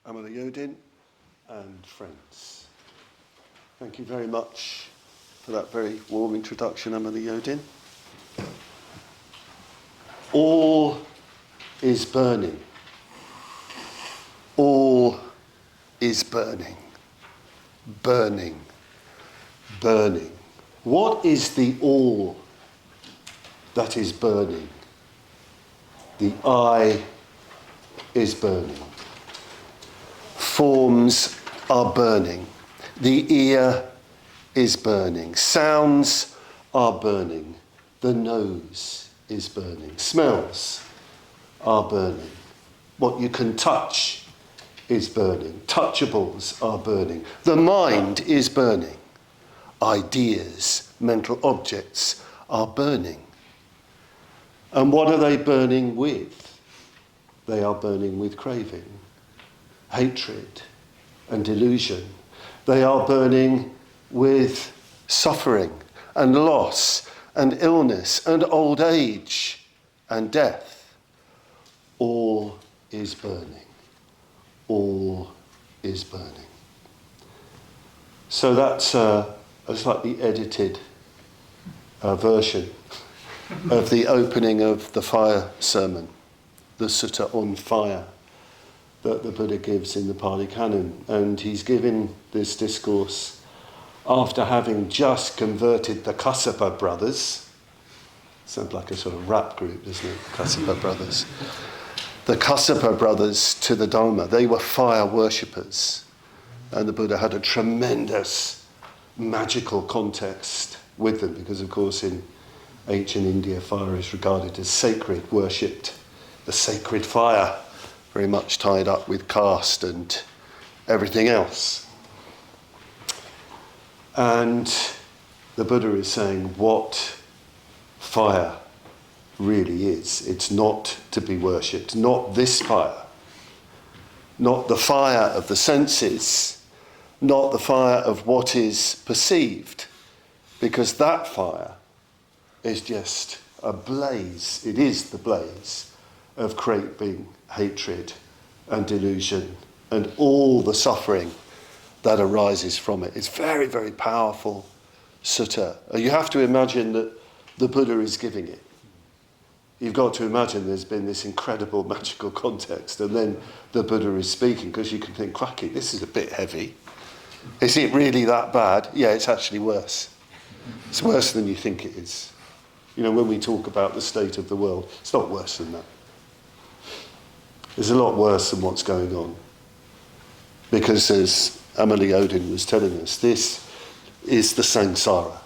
Amala Yodin and friends. Thank you very much for that very warm introduction, Amala Yodin. All is burning. All is burning. Burning. Burning. What is the all that is burning? The eye is burning. Forms are burning. The ear is burning. Sounds are burning. The nose is burning. Smells are burning. What you can touch is burning. Touchables are burning. The mind is burning. Ideas, mental objects are burning. And what are they burning with? They are burning with craving, hatred, and delusion. They are burning with suffering and loss and illness and old age and death. All is burning. All is burning. So that's a slightly edited version of the opening of the fire sermon, the sutta on fire that the Buddha gives in the Pali Canon. And he's given this discourse after having just converted the Kassapa brothers. Sounds like a sort of rap group, doesn't it? Kassapa brothers. The Kassapa brothers to the Dharma. They were fire worshippers. And the Buddha had a tremendous magical context with them, because of course in ancient India fire is regarded as sacred, worshipped, the sacred fire, very much tied up with caste and everything else. And the Buddha is saying what fire really is. It's not to be worshipped, not this fire, not the fire of the senses, not the fire of what is perceived, because that fire is just a blaze. It is the blaze of craving, hatred and delusion and all the suffering that arises from it. It's very, very powerful sutta. You have to imagine that the Buddha is giving it. You've got to imagine there's been this incredible magical context, and then the Buddha is speaking, because you can think, cracky, this is a bit heavy. Is it really that bad? Yeah, it's actually worse. It's worse than you think it is. You know, when we talk about the state of the world, it's not worse than that. It's a lot worse than what's going on. Because as Amala Yodin was telling us, this is the samsara.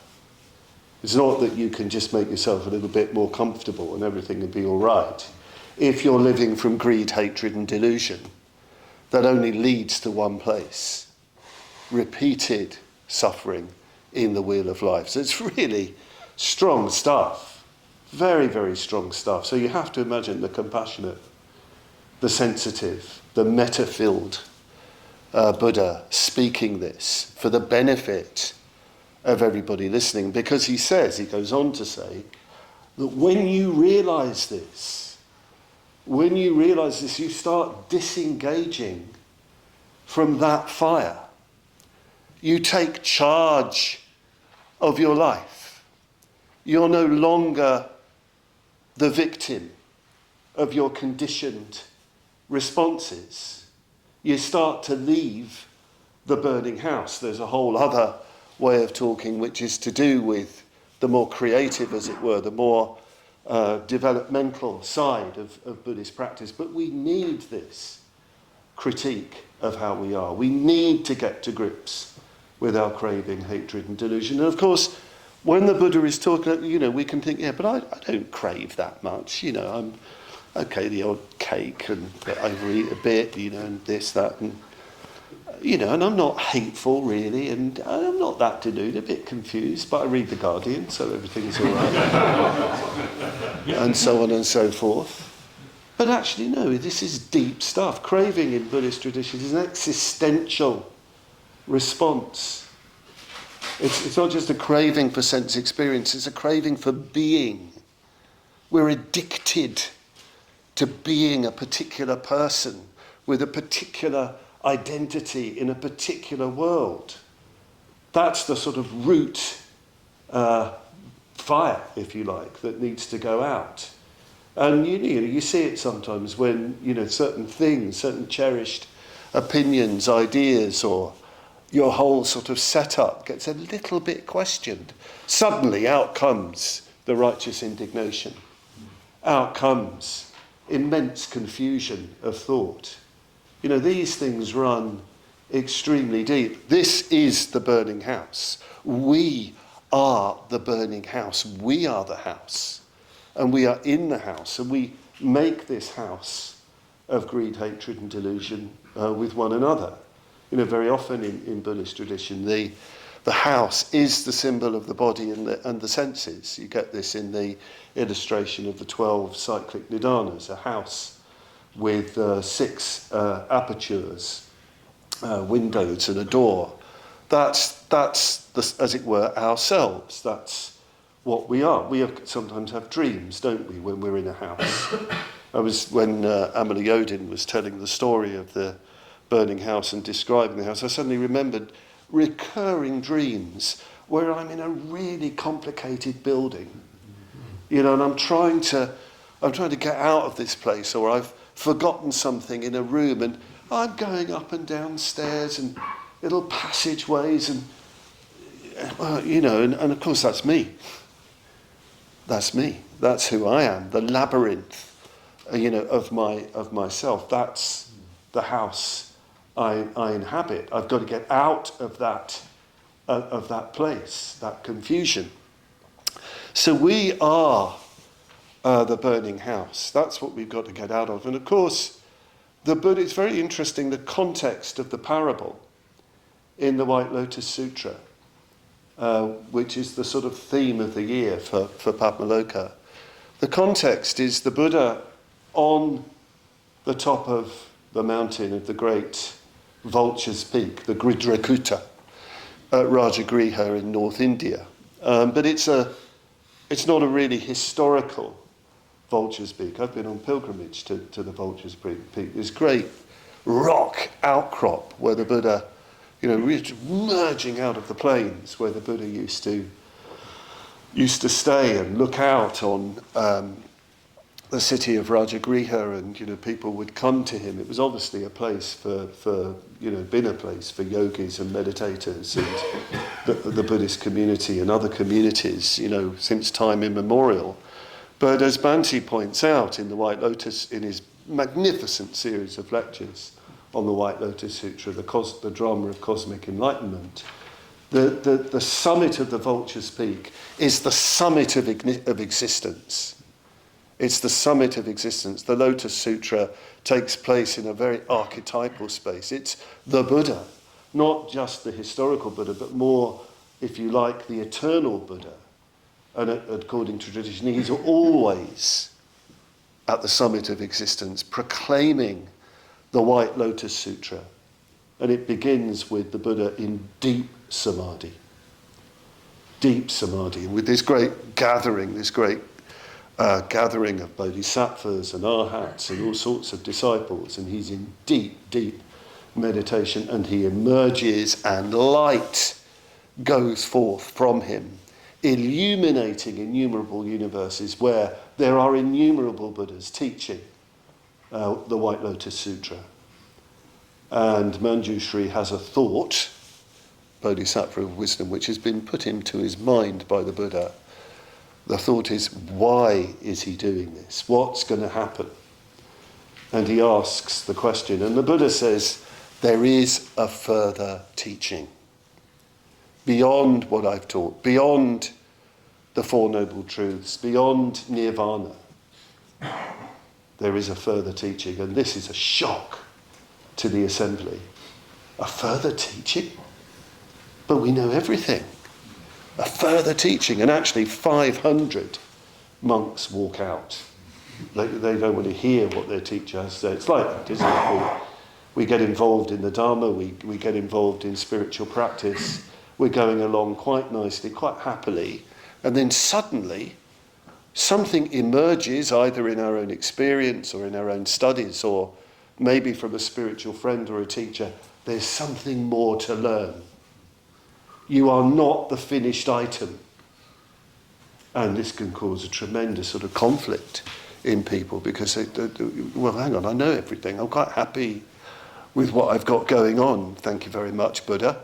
It's not that you can just make yourself a little bit more comfortable and everything will be all right. If you're living from greed, hatred and delusion, that only leads to one place. Repeated suffering in the wheel of life. So it's really strong stuff. Very, very strong stuff. So you have to imagine the compassionate, the sensitive, the metta-filled Buddha speaking this for the benefit of everybody listening, because he goes on to say, that when you realise this, you start disengaging from that fire. You take charge of your life. You're no longer the victim of your conditioned responses. You start to leave the burning house. There's a whole other way of talking which is to do with the more creative, as it were, the more developmental side of Buddhist practice. But we need this critique of how we are. We need to get to grips with our craving, hatred and delusion. And of course, when the Buddha is talking, we can think, yeah, but I don't crave that much. I'm okay, the odd cake, and I overeat a bit, and this, that, and and I'm not hateful really, and I'm not that deluded, a bit confused, but I read The Guardian, so everything's all right. And so on and so forth. But actually, no, this is deep stuff. Craving in Buddhist traditions is an existential response. It's not just a craving for sense experience, it's a craving for being. We're addicted to being a particular person with a particular identity in a particular world. That's the sort of root fire, if you like, that needs to go out. And you see it sometimes when certain things, certain cherished opinions, ideas, or your whole sort of setup gets a little bit questioned. Suddenly out comes the righteous indignation. Out comes immense confusion of thought. These things run extremely deep. This is the burning house. We are the burning house. We are the house. And we are in the house. And we make this house of greed, hatred and delusion with one another. Very often in Buddhist tradition, the house is the symbol of the body and the senses. You get this in the illustration of the 12 cyclic nidanas, a house with 6 apertures, windows and a door. That's as it were, ourselves. That's what we are. We sometimes have dreams, don't we, when we're in a house. When Amala Yodin was telling the story of the burning house and describing the house, I suddenly remembered recurring dreams where I'm in a really complicated building, and I'm trying to get out of this place, or I've forgotten something in a room, and I'm going up and down stairs and little passageways, and and of course that's me. That's me. That's who I am. The labyrinth, of myself. That's the house I inhabit. I've got to get out of that place, that confusion. So we are the burning house. That's what we've got to get out of. And of course, the Buddha, it's very interesting, the context of the parable in the White Lotus Sutra, which is the sort of theme of the year for Padmavajra. The context is the Buddha on the top of the mountain of the great Vulture's Peak, the Gridrakuta, at Rajagriha in North India. But it's not a really historical Vulture's Peak. I've been on pilgrimage to the Vulture's Peak. This great rock outcrop where the Buddha, merging out of the plains where the Buddha used to stay and look out on the city of Rajagriha, and people would come to him. It was obviously a place been a place for yogis and meditators and the Buddhist community and other communities, since time immemorial. But as Bhante points out in the White Lotus, in his magnificent series of lectures on the White Lotus Sutra, the drama of cosmic enlightenment, the summit of the Vulture's Peak is the summit of existence. It's the summit of existence. The Lotus Sutra takes place in a very archetypal space. It's the Buddha, not just the historical Buddha, but more, if you like, the eternal Buddha. And according to tradition, he's always at the summit of existence, proclaiming the White Lotus Sutra. And it begins with the Buddha in deep samadhi. Deep samadhi, with this great gathering, gathering of bodhisattvas and arhats and all sorts of disciples, and he's in deep, deep meditation, and he emerges and light goes forth from him, illuminating innumerable universes where there are innumerable Buddhas teaching the White Lotus Sutra. And Manjushri has a thought, bodhisattva of wisdom, which has been put into his mind by the Buddha. The thought is, why is he doing this? What's going to happen? And he asks the question, and the Buddha says, there is a further teaching beyond what I've taught, beyond the Four Noble Truths, beyond nirvana. There is a further teaching, and this is a shock to the assembly. A further teaching? But we know everything. A further teaching, and actually 500 monks walk out. They don't want to hear what their teacher has to say. It's like that, isn't it? We get involved in the Dharma, we get involved in spiritual practice, we're going along quite nicely, quite happily, and then suddenly something emerges, either in our own experience or in our own studies or maybe from a spiritual friend or a teacher, there's something more to learn. You are not the finished item. And this can cause a tremendous sort of conflict in people because well, hang on, I know everything. I'm quite happy with what I've got going on. Thank you very much, Buddha.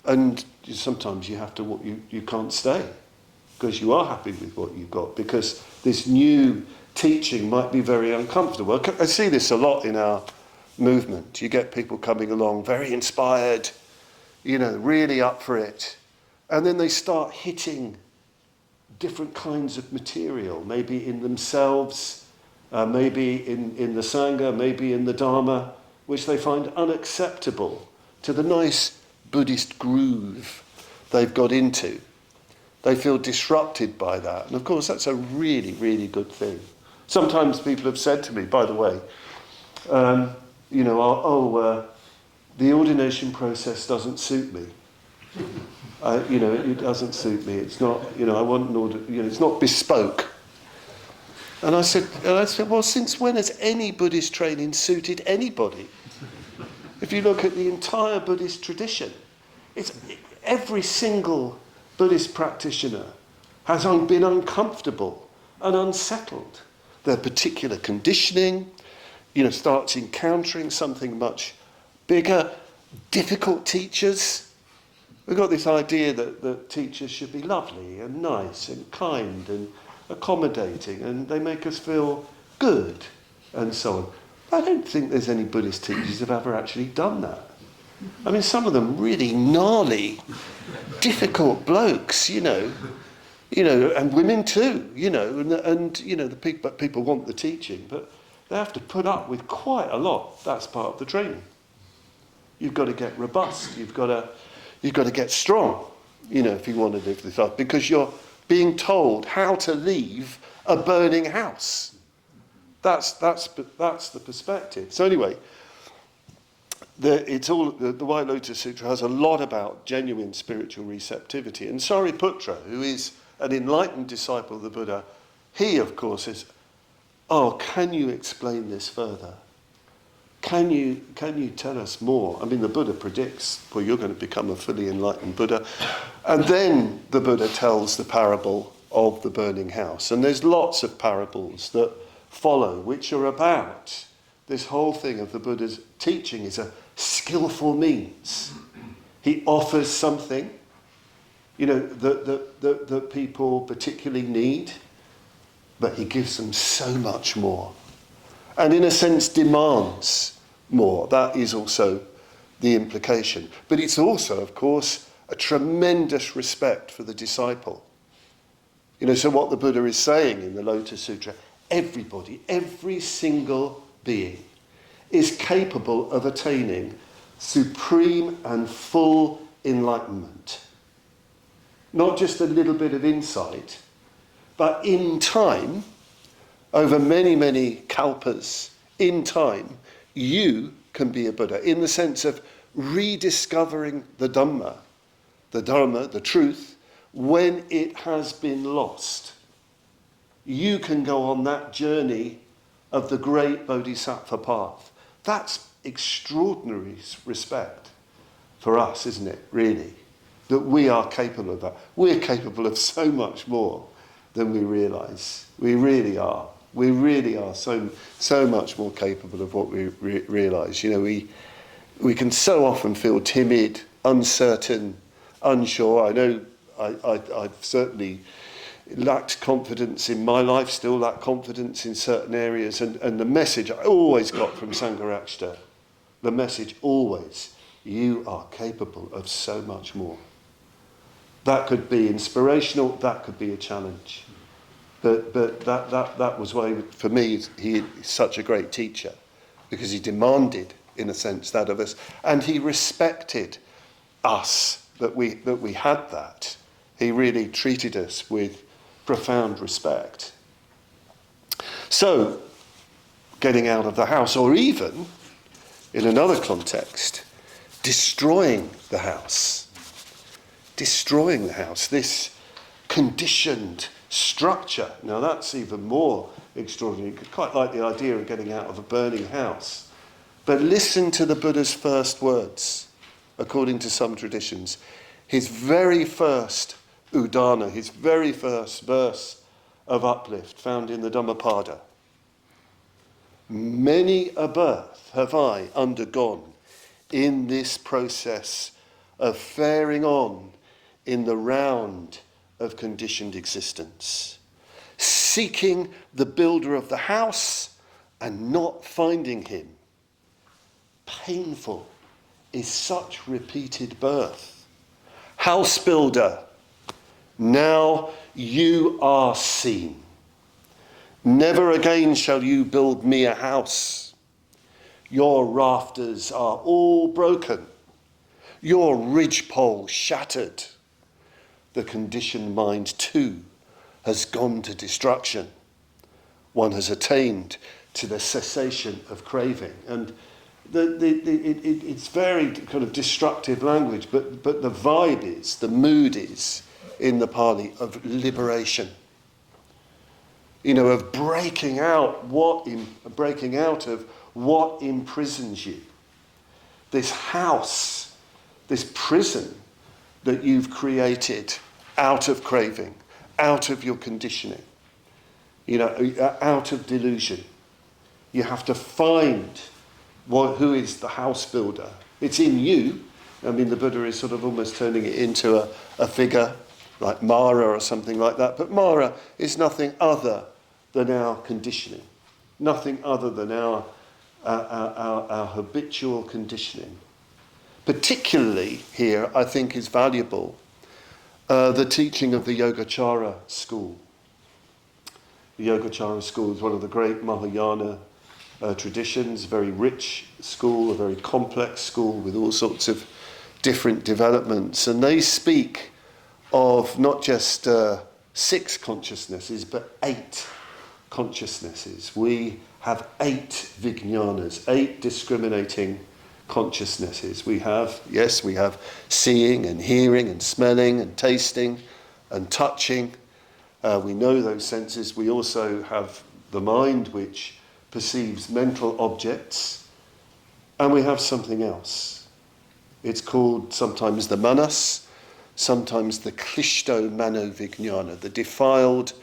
And sometimes you have to, you can't stay because you are happy with what you've got, because this new teaching might be very uncomfortable. I see this a lot in our movement. You get people coming along very inspired, really up for it. And then they start hitting different kinds of material, maybe in themselves, maybe in the Sangha, maybe in the Dharma, which they find unacceptable to the nice Buddhist groove they've got into. They feel disrupted by that. And of course, that's a really, really good thing. Sometimes people have said to me, by the way, the ordination process doesn't suit me. It doesn't suit me. It's not, I want an order, it's not bespoke. And I said, well, since when has any Buddhist training suited anybody? If you look at the entire Buddhist tradition, every single Buddhist practitioner has been uncomfortable and unsettled. Their particular conditioning, starts encountering something much bigger, difficult teachers. We've got this idea that teachers should be lovely and nice and kind and accommodating, and they make us feel good and so on. I don't think there's any Buddhist teachers who've ever actually done that. I mean, some of them really gnarly, difficult blokes, and women too, but people want the teaching, but they have to put up with quite a lot. That's part of the training. You've got to get robust. You've got to get strong, if you want to live this life, because you're being told how to leave a burning house. That's the perspective. So anyway, the White Lotus Sutra has a lot about genuine spiritual receptivity. And Sariputra, who is an enlightened disciple of the Buddha, he, of course, is, can you explain this further? Can you tell us more? I mean, the Buddha predicts, well, you're going to become a fully enlightened Buddha. And then the Buddha tells the parable of the burning house. And there's lots of parables that follow, which are about this whole thing of the Buddha's teaching is a skillful means. He offers something, that people particularly need, but he gives them so much more. And in a sense demands more. That is also the implication. But it's also, of course, a tremendous respect for the disciple. So what the Buddha is saying in the Lotus Sutra, everybody, every single being is capable of attaining supreme and full enlightenment. Not just a little bit of insight, but in time, over many, many kalpas, in time, you can be a Buddha, in the sense of rediscovering the Dharma, the truth, when it has been lost. You can go on that journey of the great Bodhisattva path. That's extraordinary respect for us, isn't it, really? That we are capable of that. We're capable of so much more than we realise. We really are. We really are so much more capable of what we realise. We can so often feel timid, uncertain, unsure. I know I've certainly lacked confidence in my life, still lack confidence in certain areas. And the message I always got from Sangharakshita, the message always, you are capable of so much more. That could be inspirational, that could be a challenge. But that was why, for me, he is such a great teacher, because he demanded, in a sense, that of us, and he respected us that we had that. He really treated us with profound respect. So, getting out of the house, or even, in another context, destroying the house. Destroying the house, this conditioned structure. Now that's even more extraordinary. Quite like the idea of getting out of a burning house. But listen to the Buddha's first words, according to some traditions. His very first udana, his very first verse of uplift found in the Dhammapada. Many a birth have I undergone in this process of faring on in the round of conditioned existence, seeking the builder of the house and not finding him. Painful is such repeated birth. House builder, now you are seen. Never again shall you build me a house. Your rafters are all broken, your ridgepole shattered. The conditioned mind too has gone to destruction. One has attained to the cessation of craving. And it's very kind of destructive language, but the vibe is, the mood is, in the Pali, of liberation. Of breaking out of what imprisons you. This house, this prison that you've created out of craving, out of your conditioning, out of delusion. You have to find who is the house builder. It's in you. I mean, the Buddha is sort of almost turning it into a figure like Mara or something like that. But Mara is nothing other than our conditioning, nothing other than our habitual conditioning. Particularly here, I think, is valuable the teaching of the Yogacara school. The Yogacara school is one of the great Mahayana traditions, very rich school, a very complex school with all sorts of different developments. And they speak of not just 6 consciousnesses, but 8 consciousnesses. We have 8 vijnanas, 8 discriminating consciousnesses. We have seeing and hearing and smelling and tasting and touching. We know those senses. We also have the mind, which perceives mental objects. And we have something else. It's called sometimes the manas, sometimes the klishto manovijnana, the defiled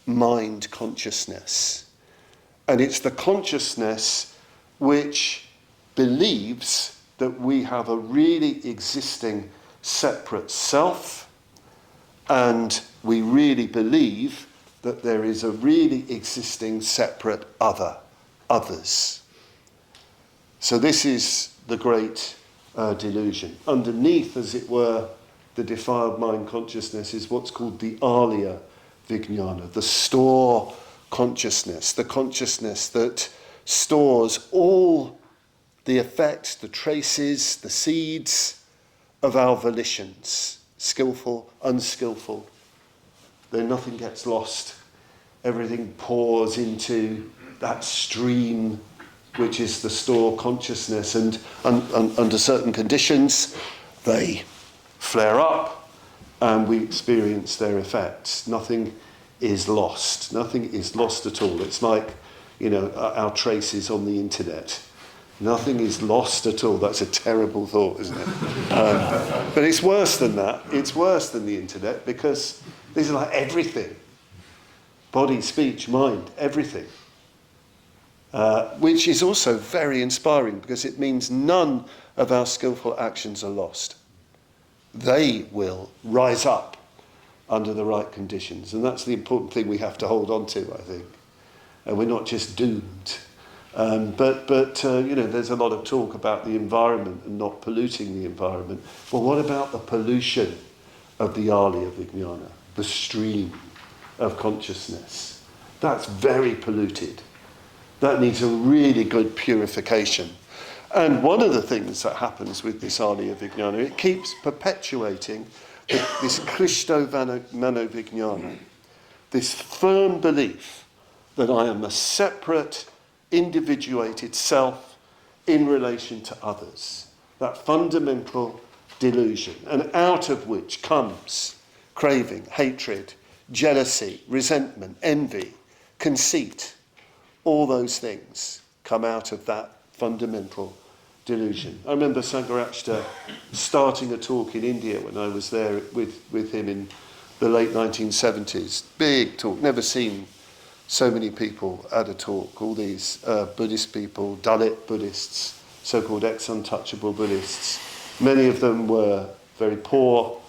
mind consciousness. And it's the consciousness which believes that we have a really existing separate self, and we really believe that there is a really existing separate others. So this is the great delusion. Underneath, as it were, the defiled mind consciousness is what's called the Alaya Vijnana, the store consciousness, the consciousness that stores all the effects, the traces, the seeds of our volitions, skillful, unskillful. Then nothing gets lost. Everything pours into that stream, which is the store consciousness, and under certain conditions, they flare up and we experience their effects. Nothing is lost. Nothing is lost at all. It's like, our traces on the internet. Nothing is lost at all. That's a terrible thought, isn't it? But it's worse than that. It's worse than the internet, because these are like everything. Body, speech, mind, everything. Which is also very inspiring, because it means none of our skillful actions are lost. They will rise up under the right conditions. And that's the important thing we have to hold on to, I think. And we're not just doomed. But there's a lot of talk about the environment and not polluting the environment. Well, what about the pollution of the Alaya Vijnana, the stream of consciousness? That's very polluted. That needs a really good purification. And one of the things that happens with this Alaya Vijnana, it keeps perpetuating this Klishto Manovijnana, this firm belief that I am a separate, individuated self in relation to others. That fundamental delusion, and out of which comes craving, hatred, jealousy, resentment, envy, conceit, all those things come out of that fundamental delusion. I remember Sangharakshita starting a talk in India when I was there with him in the late 1970s. Big talk, never seen so many people at a talk. All these Buddhist people, Dalit Buddhists, so-called ex-untouchable Buddhists. Many of them were very poor,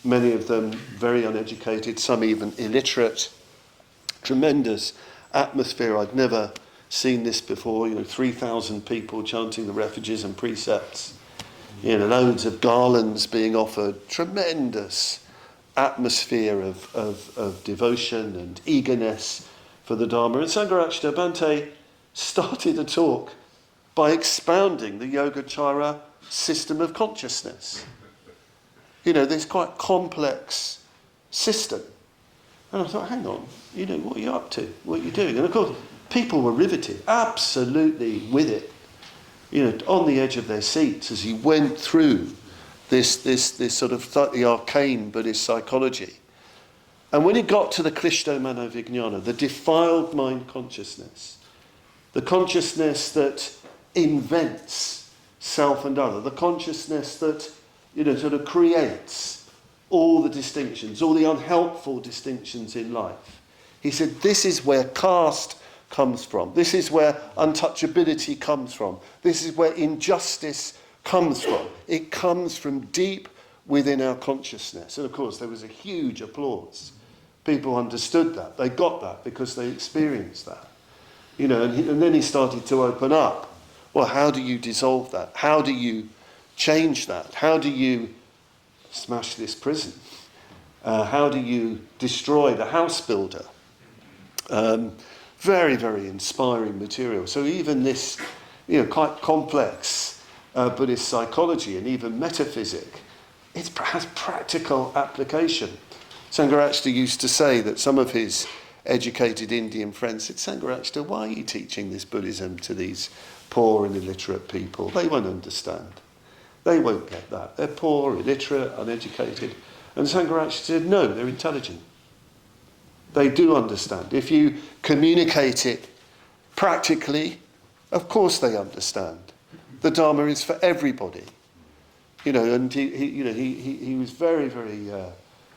many of them very uneducated, some even illiterate. Tremendous atmosphere. I'd never seen this before. 3,000 people chanting the refuges and precepts. Loads of garlands being offered. Tremendous atmosphere of devotion and eagerness for the Dharma. And Sangharakshita Bhante started a talk by expounding the Yogacara system of consciousness. This quite complex system. And I thought, hang on, what are you up to? What are you doing? And of course, people were riveted, absolutely with it, on the edge of their seats as he went through this sort of slightly arcane Buddhist psychology. And when he got to the Klishto Manovijnana, the defiled mind consciousness, the consciousness that invents self and other, the consciousness that, sort of creates all the distinctions, all the unhelpful distinctions in life. He said, this is where caste comes from. This is where untouchability comes from. This is where injustice comes from. It comes from deep within our consciousness. And of course, there was a huge applause. People understood that. They got that because they experienced that. And then he started to open up. Well, how do you dissolve that? How do you change that? How do you smash this prison? How do you destroy the house builder? Very, very inspiring material. So even this, quite complex Buddhist psychology and even metaphysic, it has practical application. Sangharakshita used to say that some of his educated Indian friends said, Sangharakshita, why are you teaching this Buddhism to these poor and illiterate people? They won't understand. They won't get that. They're poor, illiterate, uneducated. And Sangharakshita said, no, they're intelligent. They do understand. If you communicate it practically, of course they understand. The Dharma is for everybody. And he was very, very,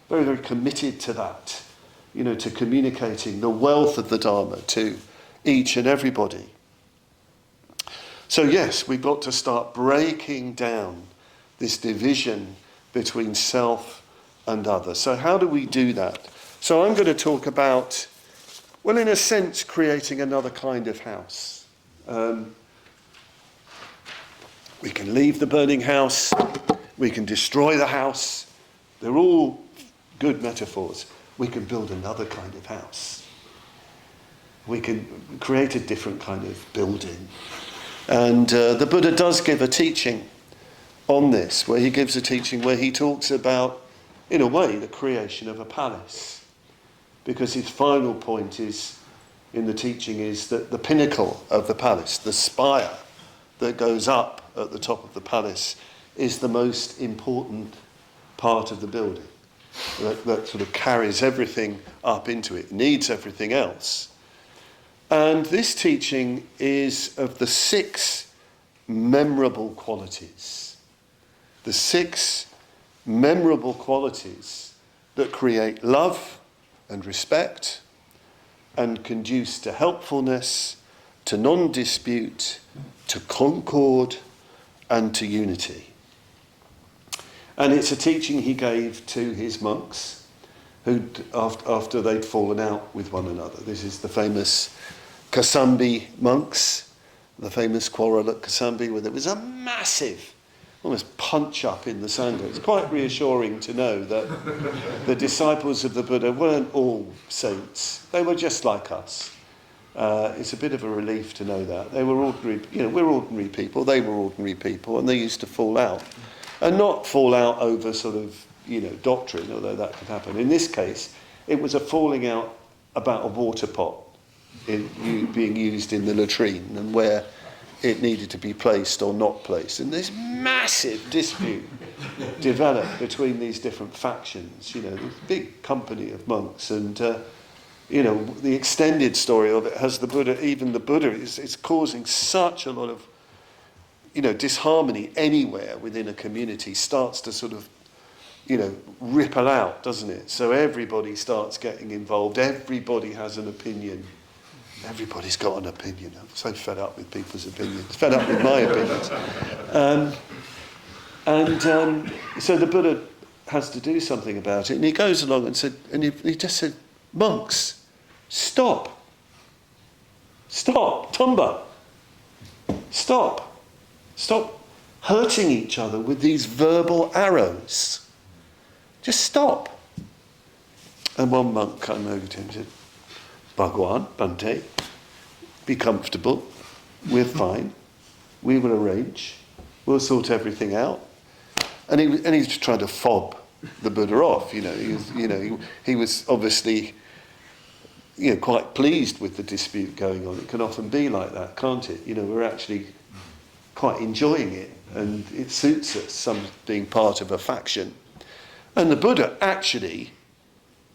very, very committed to that. To communicating the wealth of the Dharma to each and everybody. So yes, we've got to start breaking down this division between self and other. So how do we do that? So I'm going to talk about, well, in a sense, creating another kind of house. We can leave the burning house. We can destroy the house. They're all good metaphors. We can build another kind of house. We can create a different kind of building. And the Buddha does give a teaching on this, where he gives a teaching where he talks about, in a way, the creation of a palace. Because his final point is, in the teaching, is that the pinnacle of the palace, the spire that goes up at the top of the palace, is the most important part of the building. That sort of carries everything up into it, needs everything else. And this teaching is of the 6 memorable qualities. The 6 memorable qualities that create love and respect and conduce to helpfulness, to non-dispute, to concord, and to unity. And it's a teaching he gave to his monks who, after they'd fallen out with one another. This is the famous Kasambi monks, the famous quarrel at Kasambi, where there was a massive, almost punch up in the Sangha. It's quite reassuring to know that the disciples of the Buddha weren't all saints. They were just like us. It's a bit of a relief to know that. They were ordinary, we're ordinary people, they were ordinary people, and they used to fall out. And not fall out over sort of, doctrine, although that could happen. In this case, it was a falling out about a water pot being used in the latrine and where it needed to be placed or not placed. And this massive dispute developed between these different factions, this big company of monks. And, the extended story of it has the Buddha, even the Buddha is causing such a lot of, disharmony anywhere within a community starts to sort of, ripple out, doesn't it? So everybody starts getting involved. Everybody has an opinion. Everybody's got an opinion. I'm so fed up with people's opinions. Fed up with my opinions. So the Buddha has to do something about it. And he goes along and he just said, monks, stop. Stop. Tumba. Stop. Stop hurting each other with these verbal arrows. Just stop. And one monk came over to him and said, Bhagwan, Bhante, be comfortable. We're fine. We will arrange. We'll sort everything out. And he's just trying to fob the Buddha off. He was obviously, quite pleased with the dispute going on. It can often be like that, can't it? We're actually quite enjoying it, and it suits us, some being part of a faction. And the Buddha actually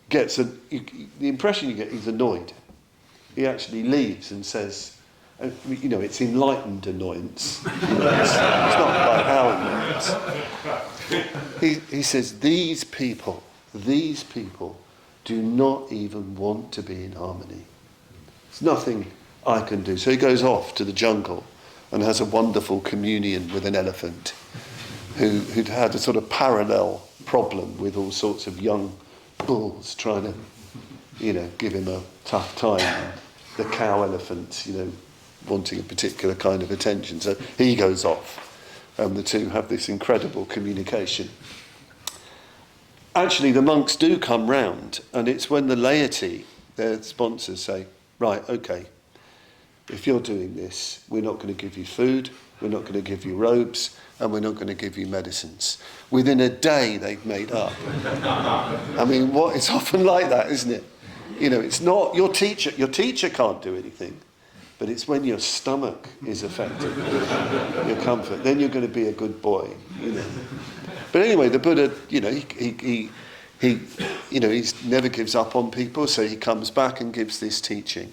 gets the impression you get, he's annoyed. He actually leaves and says, it's enlightened annoyance. It's not by how annoyance. He says, these people do not even want to be in harmony. There's nothing I can do. So he goes off to the jungle and has a wonderful communion with an elephant who'd had a sort of parallel problem with all sorts of young bulls trying to, give him a tough time. And the cow elephant, wanting a particular kind of attention. So he goes off, and the two have this incredible communication. Actually, the monks do come round, and it's when the laity, their sponsors, say, right, okay, if you're doing this, we're not going to give you food, we're not going to give you robes, and we're not going to give you medicines. Within a day, they've made up. I mean, it's often like that, isn't it? It's not your teacher can't do anything, but it's when your stomach is affected, your comfort, then you're going to be a good boy, But anyway, the Buddha, he never gives up on people, so he comes back and gives this teaching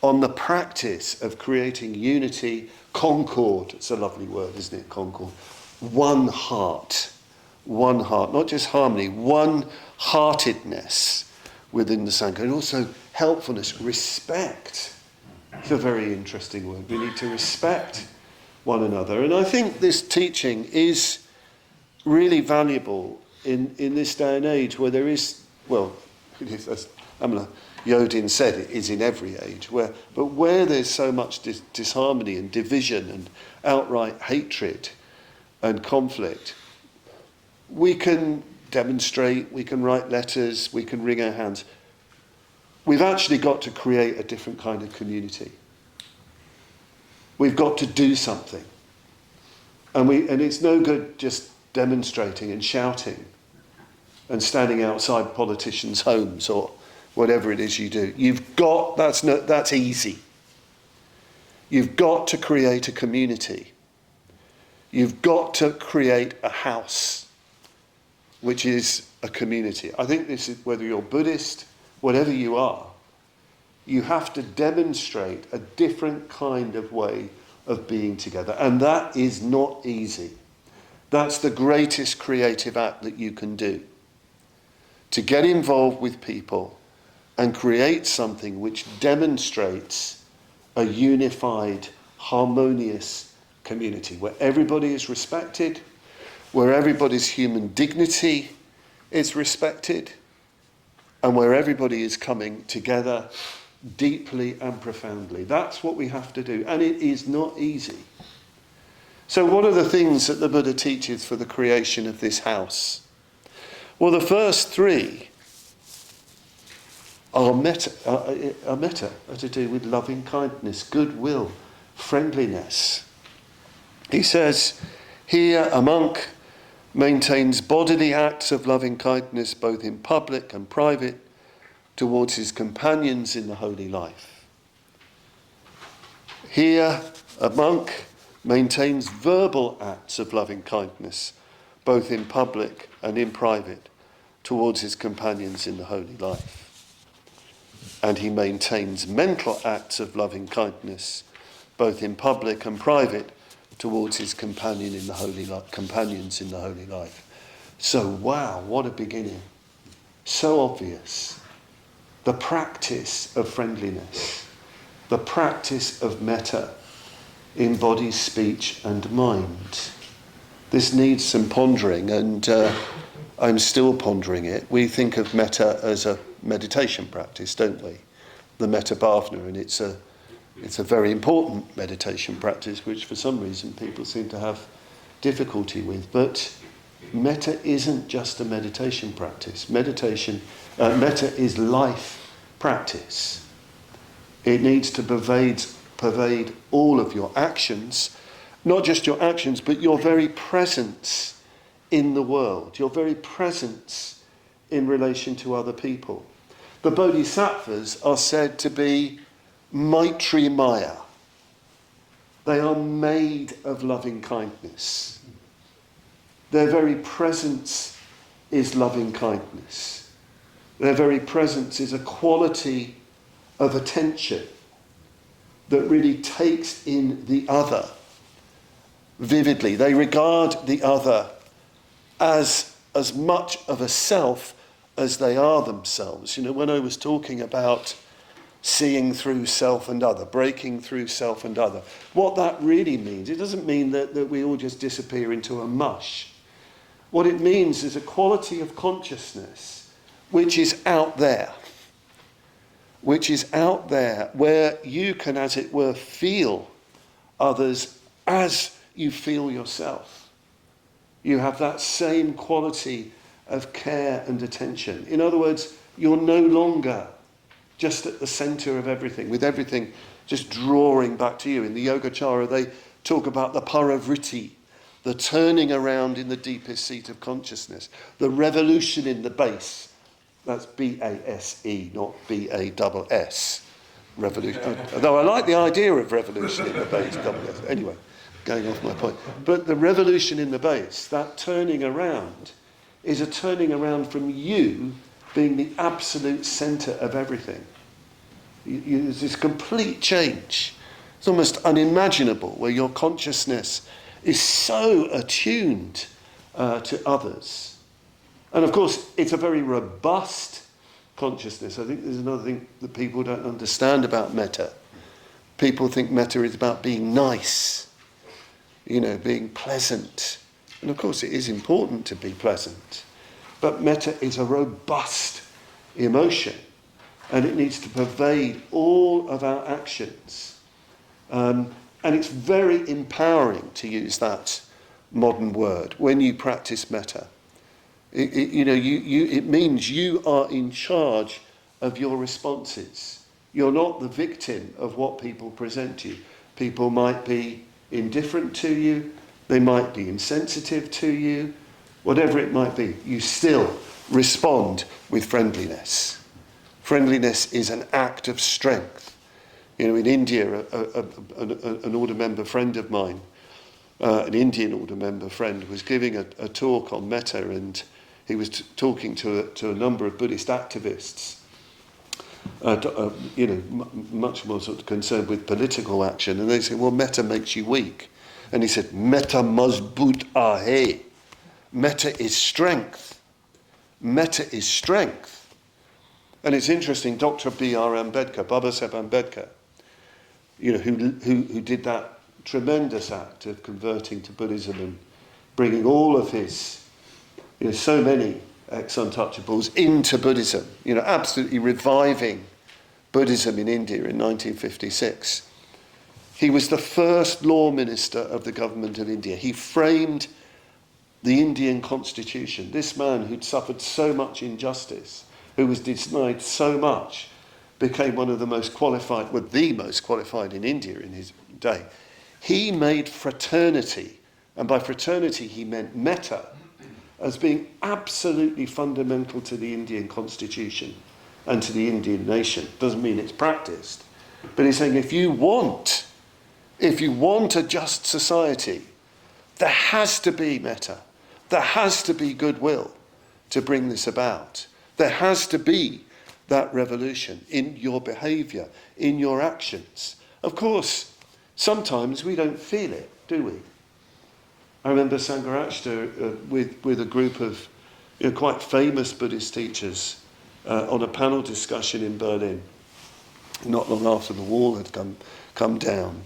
on the practice of creating unity, concord. It's a lovely word, isn't it? Concord. One heart, not just harmony, one-heartedness within the Sangha, and also helpfulness, respect. It's a very interesting word. We need to respect one another. And I think this teaching is really valuable in this day and age where there is, as Amala Yodin said, it is in every age, but where there's so much disharmony and division and outright hatred and conflict, we can demonstrate, we can write letters, we can wring our hands. We've actually got to create a different kind of community. We've got to do something. And it's no good just demonstrating and shouting and standing outside politicians' homes or whatever it is you do. That's easy. You've got to create a community. You've got to create a house, which is a community. I think this is, whether you're Buddhist, whatever you are, you have to demonstrate a different kind of way of being together. And that is not easy. That's the greatest creative act that you can do. To get involved with people and create something which demonstrates a unified, harmonious community where everybody is respected, where everybody's human dignity is respected, and where everybody is coming together deeply and profoundly. That's what we have to do, and it is not easy. So what are the things that the Buddha teaches for the creation of this house? Well, the first three are metta, are to do with loving kindness, goodwill, friendliness. He says, here a monk maintains bodily acts of loving kindness both in public and private towards his companions in the holy life. Here a monk maintains verbal acts of loving kindness both in public and in private towards his companions in the holy life. and he maintains mental acts of loving kindness, both in public and private, towards his companions in the holy life. So, wow, what a beginning. So obvious. The practice of friendliness, the practice of metta in body, speech and mind. This needs some pondering, and I'm still pondering it. We think of metta as a meditation practice, don't we? The Metta Bhavana, and it's a very important meditation practice, which for some reason people seem to have difficulty with. But metta isn't just a meditation practice. Metta is life practice. It needs to pervade all of your actions, not just your actions, but your very presence in the world, your very presence in relation to other people. The bodhisattvas are said to be Maitri Maya. They are made of loving kindness. Their very presence is loving kindness. Their very presence is a quality of attention that really takes in the other vividly. They regard the other as much of a self as they are themselves. You know, when I was talking about seeing through self and other, breaking through self and other, what that really means, it doesn't mean that we all just disappear into a mush. What it means is a quality of consciousness which is out there, where you can, as it were, feel others as you feel yourself. You have that same quality of care and attention. In other words, you're no longer just at the centre of everything, with everything just drawing back to you. In the Yogacara, they talk about the paravritti, the turning around in the deepest seat of consciousness, the revolution in the base. That's B-A-S-E, not B-A-S-S. Revolution. Though I like the idea of revolution in the base, double S. Anyway, going off my point. But the revolution in the base, that turning around, is a turning around from you being the absolute centre of everything. There's this complete change. It's almost unimaginable, where your consciousness is so attuned to others. And of course, it's a very robust consciousness. I think there's another thing that people don't understand about metta. People think metta is about being nice, being pleasant. And of course, it is important to be pleasant. But metta is a robust emotion, and it needs to pervade all of our actions. And it's very empowering, to use that modern word, when you practice metta. It means you are in charge of your responses. You're not the victim of what people present to you. People might be indifferent to you, they might be insensitive to you, whatever it might be, you still respond with friendliness. Friendliness is an act of strength. In India, an order member friend of mine, an Indian order member friend, was giving a talk on metta, and he was talking to a number of Buddhist activists, much more sort of concerned with political action, and they said, well, metta makes you weak. And he said, metta mazboot ahe. Metta is strength. Metta is strength. And it's interesting, Dr. B.R. Ambedkar, Babasaheb Ambedkar, who did that tremendous act of converting to Buddhism and bringing all of his, so many ex-untouchables into Buddhism, absolutely reviving Buddhism in India in 1956. He was the first law minister of the government of India. He framed the Indian constitution. This man who'd suffered so much injustice, who was denied so much, became one of the most qualified, the most qualified in India in his day. He made fraternity, and by fraternity he meant metta, as being absolutely fundamental to the Indian constitution and to the Indian nation. Doesn't mean it's practiced. But he's saying if you want a just society, there has to be metta. There has to be goodwill to bring this about. There has to be that revolution in your behaviour, in your actions. Of course, sometimes we don't feel it, do we? I remember Sangharakshita with a group of quite famous Buddhist teachers on a panel discussion in Berlin, not long after the wall had come down.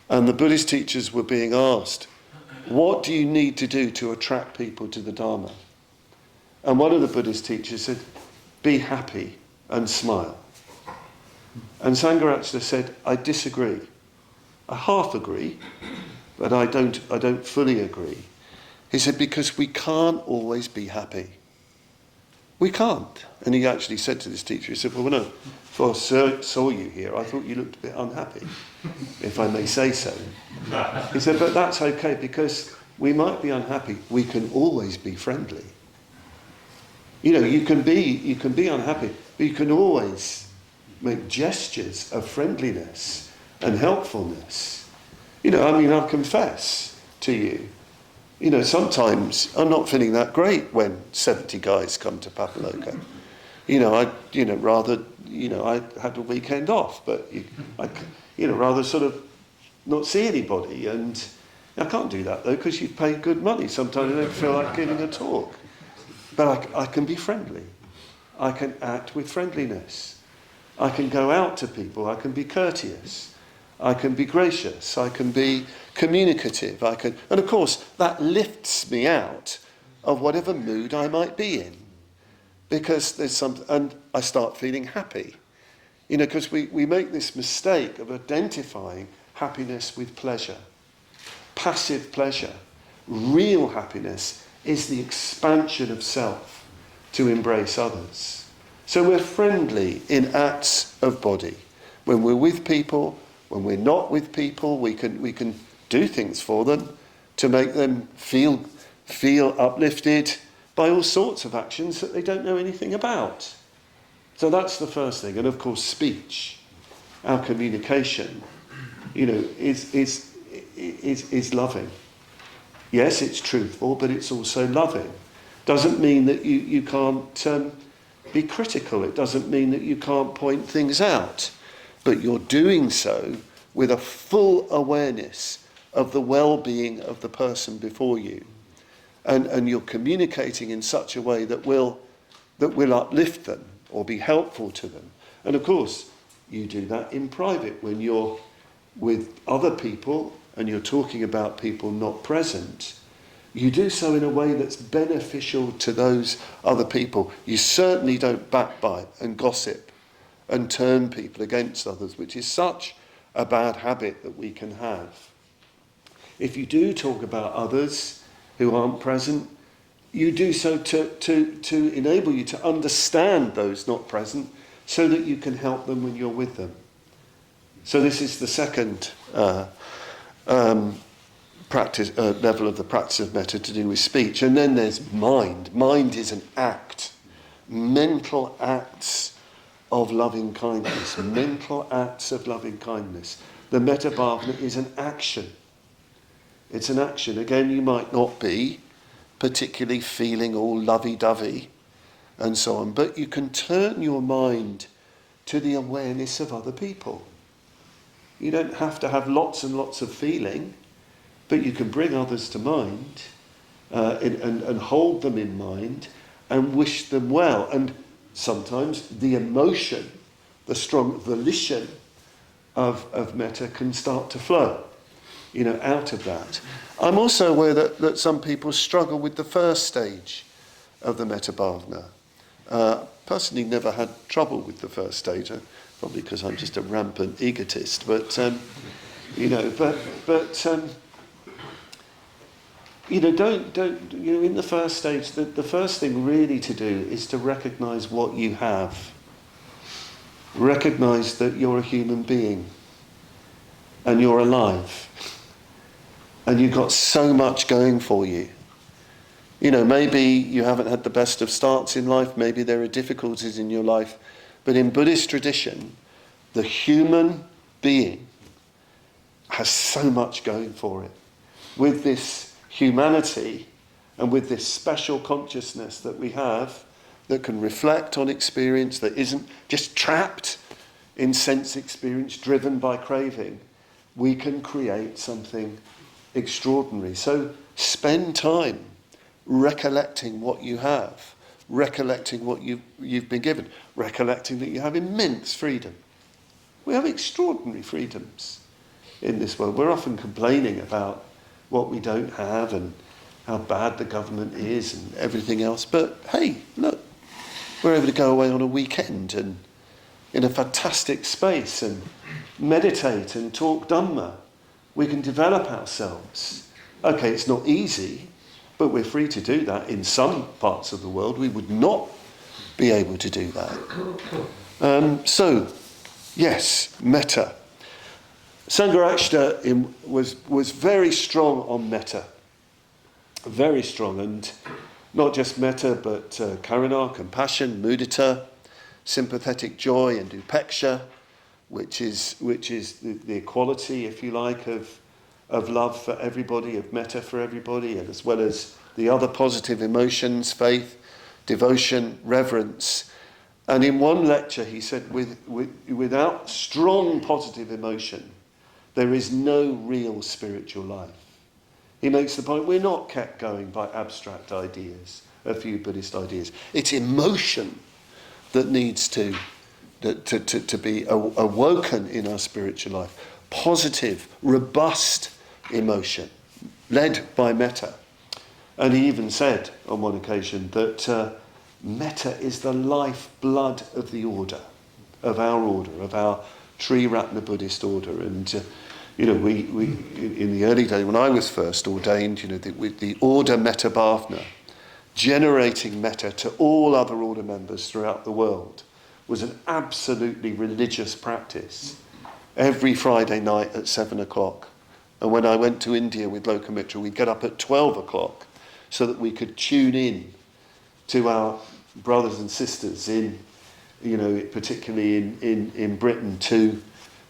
And the Buddhist teachers were being asked, what do you need to do to attract people to the Dharma? And one of the Buddhist teachers said, be happy and smile. And Sangharakshita said, I disagree. I half agree, but I don't fully agree. He said, because we can't always be happy. We can't. And he actually said to this teacher, he said, well, no, before I saw you here, I thought you looked a bit unhappy, if I may say so. He said, but that's okay, because we might be unhappy. We can always be friendly. You can be unhappy, but you can always make gestures of friendliness and helpfulness. I'll confess to you, sometimes I'm not feeling that great when 70 guys come to Papaloka. I had a weekend off, but rather sort of not see anybody. And I can't do that though, because you've paid good money. Sometimes I don't feel like giving a talk. But I can be friendly. I can act with friendliness. I can go out to people. I can be courteous. I can be gracious. I can be communicative. And of course, that lifts me out of whatever mood I might be in. Because and I start feeling happy. Because we make this mistake of identifying happiness with pleasure. Passive pleasure. Real happiness is the expansion of self to embrace others. So we're friendly in acts of body. When we're with people, when we're not with people, we can do things for them to make them feel uplifted by all sorts of actions that they don't know anything about. So that's the first thing. And of course, speech, our communication, is loving. Yes, it's truthful, but it's also loving. Doesn't mean that you can't be critical. It doesn't mean that you can't point things out. But you're doing so with a full awareness of the well-being of the person before you. And you're communicating in such a way that will uplift them or be helpful to them. And of course, you do that in private when you're with other people and you're talking about people not present. You do so in a way that's beneficial to those other people. You certainly don't backbite and gossip and turn people against others, which is such a bad habit that we can have. If you do talk about others who aren't present, you do so to enable you to understand those not present so that you can help them when you're with them. So this is the second practice level of the practice of metta, to do with speech. And then there's mind. Mind is an act. Mental acts of loving kindness. Mental acts of loving kindness. The Metta Bhavana is an action. It's an action. Again, you might not be particularly feeling all lovey-dovey and so on, but you can turn your mind to the awareness of other people. You don't have to have lots and lots of feeling, but you can bring others to mind and hold them in mind and wish them well. And sometimes the emotion, the strong volition of metta can start to flow, out of that. I'm also aware that some people struggle with the first stage of the Metta Bhavana. Personally never had trouble with the first stage, probably because I'm just a rampant egotist, but don't, in the first stage, the first thing really to do is to recognise what you have. Recognise that you're a human being and you're alive. And you've got so much going for you. Maybe you haven't had the best of starts in life, maybe there are difficulties in your life, but in Buddhist tradition, the human being has so much going for it. With this humanity and with this special consciousness that we have, that can reflect on experience, that isn't just trapped in sense experience, driven by craving, we can create something extraordinary. So spend time recollecting what you have, recollecting what you've been given, recollecting that you have immense freedom. We have extraordinary freedoms in this world. We're often complaining about what we don't have and how bad the government is and everything else. But hey, look, we're able to go away on a weekend and in a fantastic space and meditate and talk Dhamma. We can develop ourselves. Okay, it's not easy, but we're free to do that. In some parts of the world, we would not be able to do that. So, yes, metta. Sangharakshita was very strong on metta. Very strong, and not just metta, but karuna, compassion, mudita, sympathetic joy, and upeksha, which is the equality, if you like, of love for everybody, of metta for everybody, and as well as the other positive emotions, faith, devotion, reverence. And in one lecture he said, without strong positive emotion, there is no real spiritual life. He makes the point, we're not kept going by abstract ideas, a few Buddhist ideas. It's emotion that needs to be awoken in our spiritual life. Positive, robust emotion, led by metta. And he even said on one occasion that metta is the lifeblood of the order, of our Triratna Buddhist order. And we in the early days when I was first ordained, with the order Metta Bhavna, generating metta to all other order members throughout the world was an absolutely religious practice. Every Friday night at 7:00. And when I went to India with Lokamitra, we'd get up at 12:00 so that we could tune in to our brothers and sisters in, particularly in Britain, to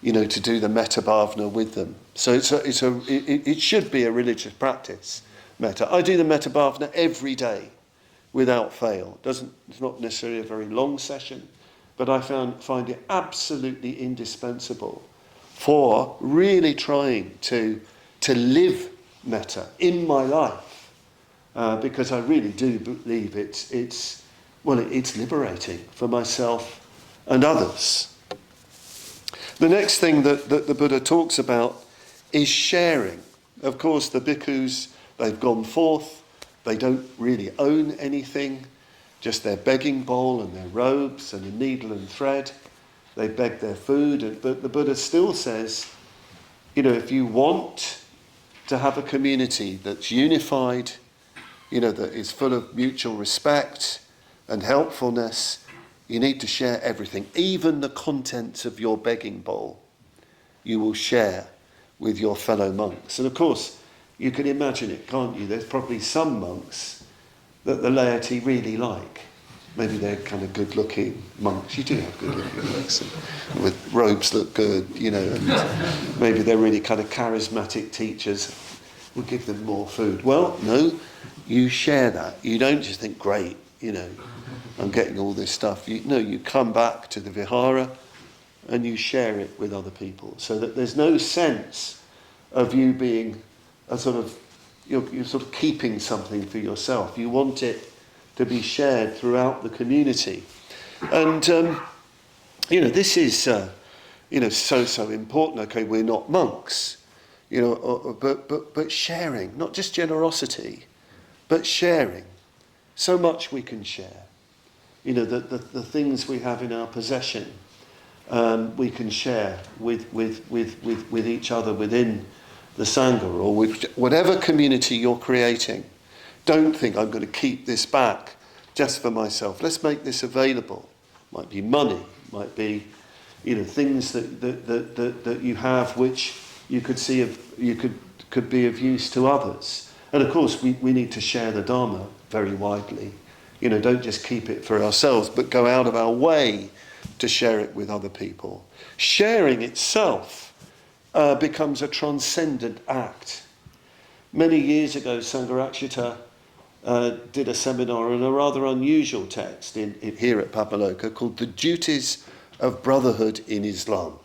do the Metta Bhavna with them. So it should be a religious practice, metta. I do the Metta Bhavna every day, without fail. It's not necessarily a very long session, but I find it absolutely indispensable for really trying to live metta in my life, because I really do believe it's liberating for myself and others. The next thing that the Buddha talks about is sharing. Of course, the bhikkhus, they've gone forth. They don't really own anything, just their begging bowl and their robes and a needle and thread. They beg their food, but the Buddha still says, if you want to have a community that's unified, that is full of mutual respect and helpfulness, you need to share everything, even the contents of your begging bowl. You will share with your fellow monks. And of course, you can imagine it, can't you? There's probably some monks that the laity really like. Maybe they're kind of good-looking monks. You do have good-looking monks with robes look good, and maybe they're really kind of charismatic teachers. We'll give them more food. Well, no, you share that. You don't just think, great, I'm getting all this stuff. You come back to the vihara and you share it with other people, so that there's no sense of you being you're sort of keeping something for yourself. You want it to be shared throughout the community. And, this is, so important. Okay, we're not monks, but sharing, not just generosity, but sharing. So much we can share. The things we have in our possession, we can share with each other within the Sangha, or with whatever community you're creating. Don't think I'm going to keep this back just for myself. Let's make this available. Might be money, might be, things that you have which you could see could be of use to others. And of course, we need to share the Dharma very widely. Don't just keep it for ourselves, but go out of our way to share it with other people. Sharing itself becomes a transcendent act. Many years ago, Sangharakshita did a seminar on a rather unusual text here at Padmavajra called The Duties of Brotherhood in Islam,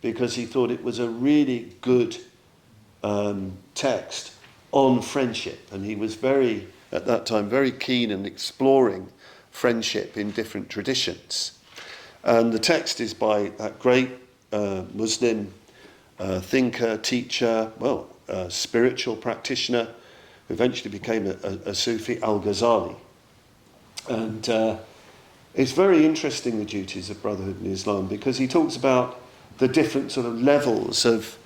because he thought it was a really good text on friendship, and he was at that time very keen in exploring friendship in different traditions. And the text is by that great Muslim thinker, teacher, spiritual practitioner, who eventually became a Sufi, Al-Ghazali. And it's very interesting, the duties of brotherhood in Islam, because he talks about the different sort of levels of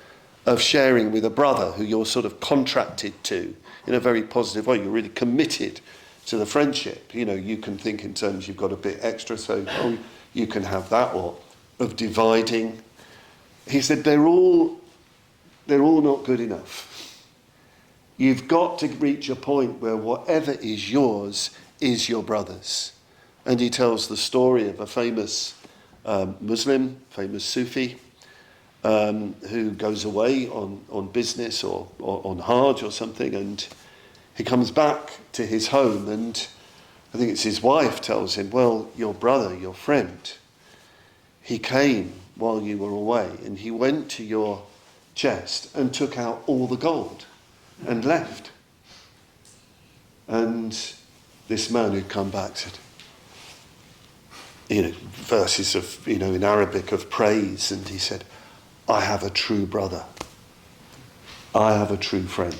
sharing with a brother who you're sort of contracted to in a very positive way. You're really committed to the friendship. You know, you can think in terms you've got a bit extra, so you can have that, or of dividing. He said they're all not good enough. You've got to reach a point where whatever is yours is your brother's. And he tells the story of a famous Muslim, famous Sufi, who goes away on business or on Hajj or something, and he comes back to his home, and I think it's his wife tells him, well, your brother, your friend, he came while you were away, and he went to your chest and took out all the gold and left. And this man who'd come back said, verses of, in Arabic of praise, and he said, I have a true brother. I have a true friend.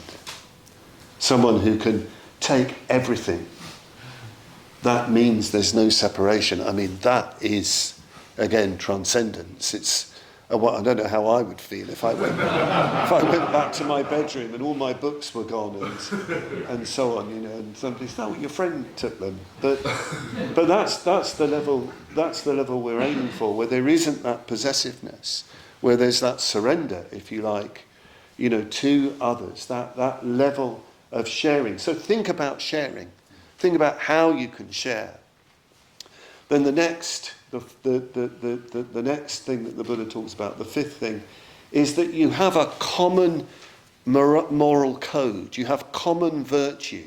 Someone who can take everything. That means there's no separation. I mean, that is, again, transcendence. It's I don't know how I would feel if I went back to my bedroom and all my books were gone and so on, and somebody said, "Oh, your friend took them." But that's the level we're aiming for, where there isn't that possessiveness, where there's that surrender, if you like, to others, that level of sharing. So think about sharing. Think about how you can share. Then the next thing that the Buddha talks about, the fifth thing, is that you have a common moral code. You have common virtue.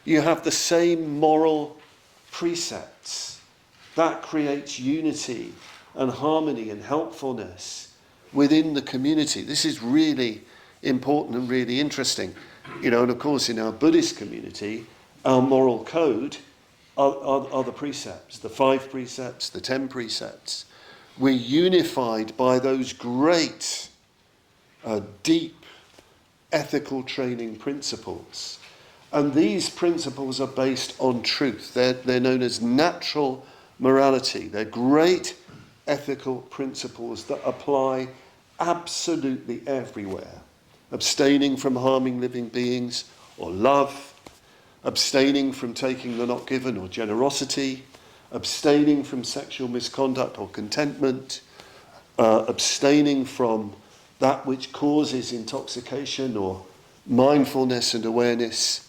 You have the same moral precepts. That creates unity and harmony and helpfulness within the community. This is really important and really interesting. And of course in our Buddhist community, our moral code are the precepts, the 5 precepts, the 10 precepts. We're unified by those great, deep ethical training principles. And these principles are based on truth. They're known as natural morality. They're great ethical principles that apply absolutely everywhere. Abstaining from harming living beings, or love, abstaining from taking the not given or generosity, abstaining from sexual misconduct or contentment, abstaining from that which causes intoxication or mindfulness and awareness.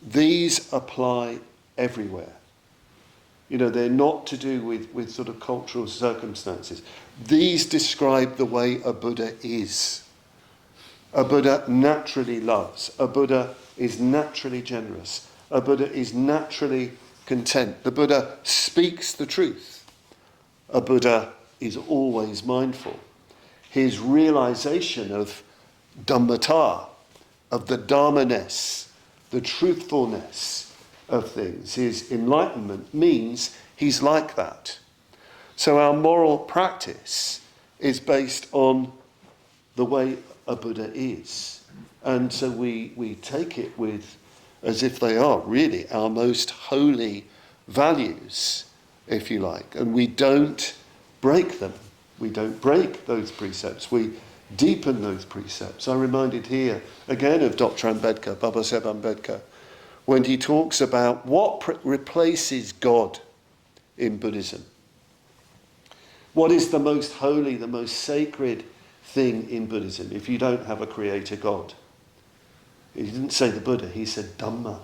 These apply everywhere. They're not to do with sort of cultural circumstances. These describe the way a Buddha is. A Buddha naturally loves. A Buddha is naturally generous. A Buddha is naturally content. The Buddha speaks the truth. A Buddha is always mindful. His realization of Dhammata, of the Dharma-ness, the truthfulness of things, his enlightenment means he's like that. So our moral practice is based on the way a Buddha is. And so we take it as if they are really our most holy values, if you like. And we don't break them. We don't break those precepts. We deepen those precepts. I'm reminded here again of Dr. Ambedkar, Babasaheb Ambedkar, when he talks about what replaces God in Buddhism. What is the most holy, the most sacred thing in Buddhism if you don't have a creator God? He didn't say the Buddha, he said Dhamma.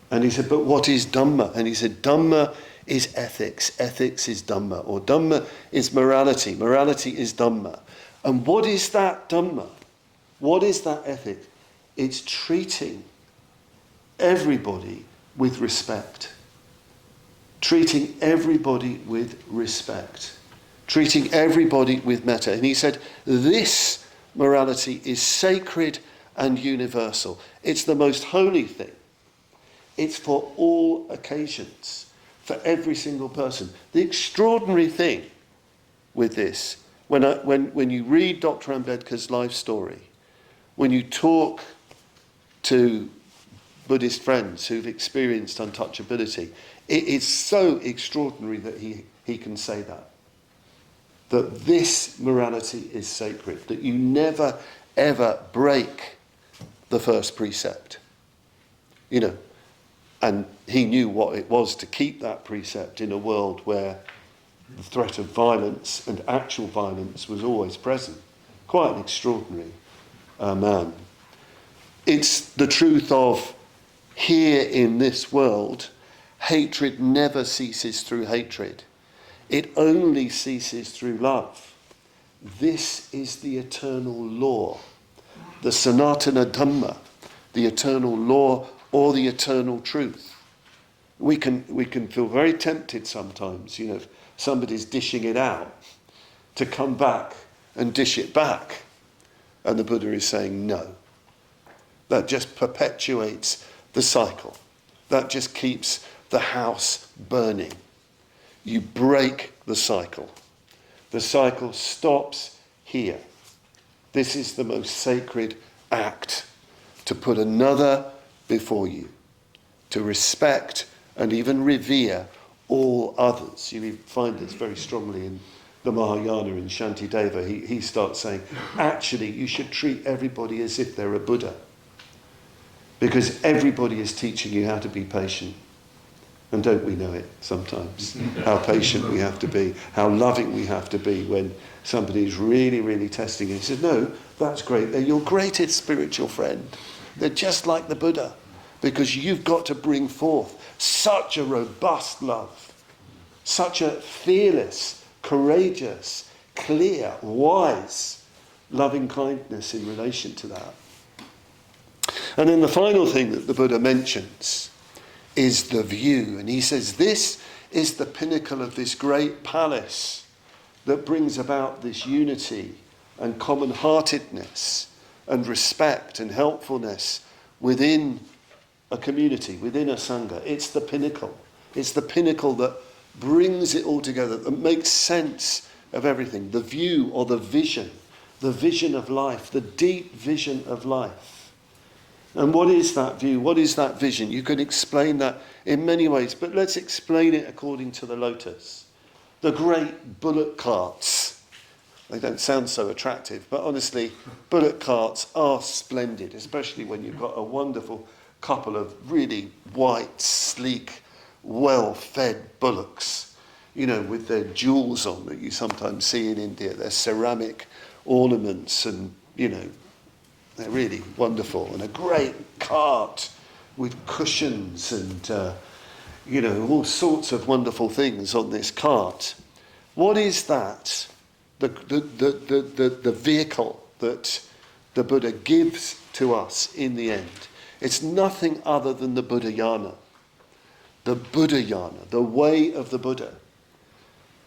And he said, but what is Dhamma? And he said, Dhamma is ethics. Ethics is Dhamma. Or Dhamma is morality. Morality is Dhamma. And what is that Dhamma? What is that ethic? It's treating everybody with respect. Treating everybody with respect. Treating everybody with metta. And he said, this morality is sacred and universal. It's the most holy thing. It's for all occasions, for every single person. The extraordinary thing with this, when you read Dr. Ambedkar's life story, when you talk to Buddhist friends who've experienced untouchability, it is so extraordinary that he can say that. That this morality is sacred, that you never, ever break the first precept. You know, and he knew what it was to keep that precept in a world where the threat of violence and actual violence was always present. Quite an extraordinary man. It's the truth of, here in this world, hatred never ceases through hatred. It only ceases through love. This is the eternal law, the Sanatana Dhamma, the eternal law or the eternal truth. We can feel very tempted sometimes, you know, if somebody's dishing it out, to come back and dish it back. And the Buddha is saying no. That just perpetuates the cycle. That just keeps the house burning. You break the cycle. The cycle stops here. This is the most sacred act, to put another before you, to respect and even revere all others. You find this very strongly in the Mahayana in Shantideva. He starts saying, actually, you should treat everybody as if they're a Buddha, because everybody is teaching you how to be patient. And don't we know it sometimes? How patient we have to be, how loving we have to be when somebody is really, really testing you. He said, no, that's great. They're your greatest spiritual friend. They're just like the Buddha, because you've got to bring forth such a robust love, such a fearless, courageous, clear, wise, loving kindness in relation to that. And then the final thing that the Buddha mentions is the view. And he says, this is the pinnacle of this great palace that brings about this unity and common-heartedness and respect and helpfulness within a community, within a sangha. It's the pinnacle. It's the pinnacle that brings it all together, that makes sense of everything. The view or the vision of life, the deep vision of life. And what is that view? What is that vision? You can explain that in many ways, but let's explain it according to the lotus. The great bullock carts. They don't sound so attractive, but honestly, bullock carts are splendid, especially when you've got a wonderful couple of really white, sleek, well-fed bullocks, you know, with their jewels on that you sometimes see in India, their ceramic ornaments, and, you know, they're really wonderful. And a great cart with cushions and, you know, all sorts of wonderful things on this cart. What is that? The vehicle that the Buddha gives to us in the end. It's nothing other than the Buddhayana. The Buddhayana, the way of the Buddha.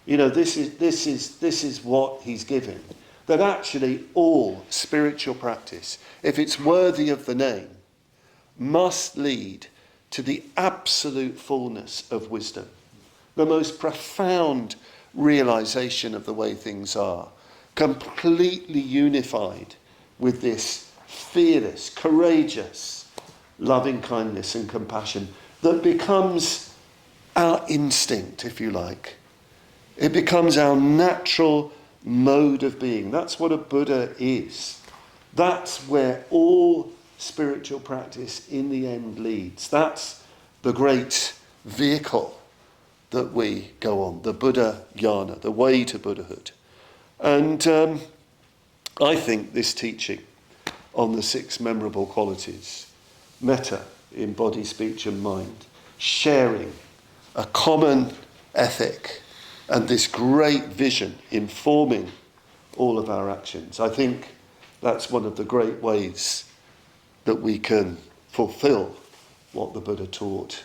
You know, this is what he's giving. That actually all spiritual practice, if it's worthy of the name, must lead to the absolute fullness of wisdom, the most profound realization of the way things are, completely unified with this fearless, courageous, loving kindness and compassion that becomes our instinct, if you like. It becomes our natural mode of being. That's what a Buddha is. That's where all spiritual practice in the end leads. That's the great vehicle that we go on, the Buddhayana, the way to Buddhahood. And I think this teaching on the 6 memorable qualities, metta in body, speech and mind, sharing a common ethic, and this great vision informing all of our actions. I think that's one of the great ways that we can fulfill what the Buddha taught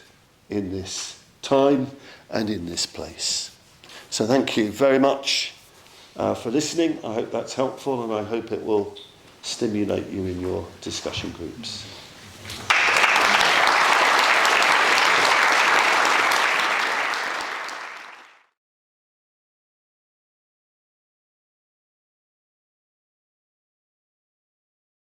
in this time and in this place. So thank you very much for listening. I hope that's helpful, and I hope it will stimulate you in your discussion groups.